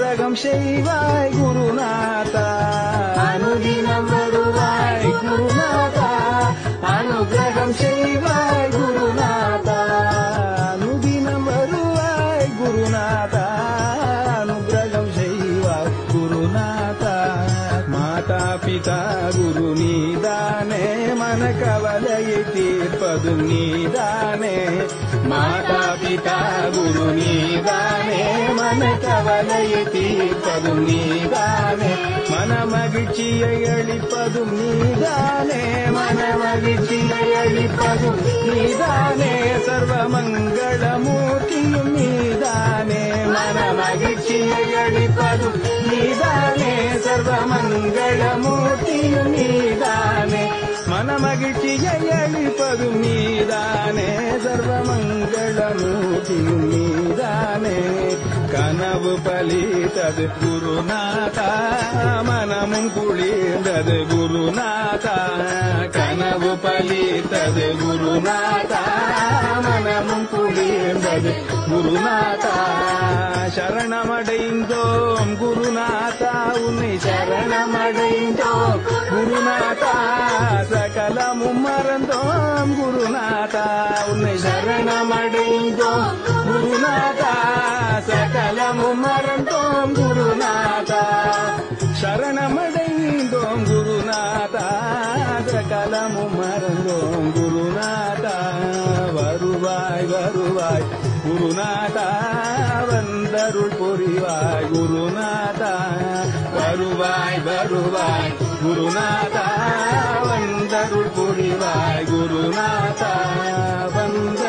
அனுகிரகம் செய்வாய் குருநாதா அனுதினம் வருவாய் குருநாதா அனுகிரகம் செய்வாய் குருநாதா அனுதினம் வருவாய் குருநாதா அனுகிரகம் செய்வாய் குருநாதா மாதா பிதா குரு நீதானே மன கவலையை தீர்ப்பது நீதானே மாதா பிதா குரு நீதானே மன கவலையை தீர்ப்பதும் நீதானே மன மகிழ்ச்சியை அளிப்பதும் நீதானே மன மகிழ்ச்சியை அளிப்பதும் நீதானே சர்வமங்களமூர்த்தியும் நீதானே மன மகிழ்ச்சியை அளிப்பதும் நீதானே சர்வமங்களமூர்த்தியும் நீதானே மன மகிழ்ச்சியை அளிப்பதும் நீதானே சர்வமங்களமூர்த்தியும் நீதானே கனவு பலித்தது குருநாதா மனமும் குளிர்ந்தது குருநாதா கனவு பலித்தது குருநாதா மனமும் குளிர்ந்தது குருநாதா சரணமடைந்தோம் குருநாதா உன்னை சரணமடைந்தோம் குருநாதா சகலமும் மறந்தோம் குருநாதா உன்னை சரணமடைந்தோம் குருநாதா சகலமும் மறந்தோம் குருநாதா சரணமடைந்தோம் குருநாதா சகலமும் மறந்தோம் குருநாதா வருவாய் வருவாய் குருநாதா வந்தருள் புரிவாய் குருநாதா வருவாய் வருவாய் குருநாதா வந்தருள் புரிவாய் குருநாதா வந்த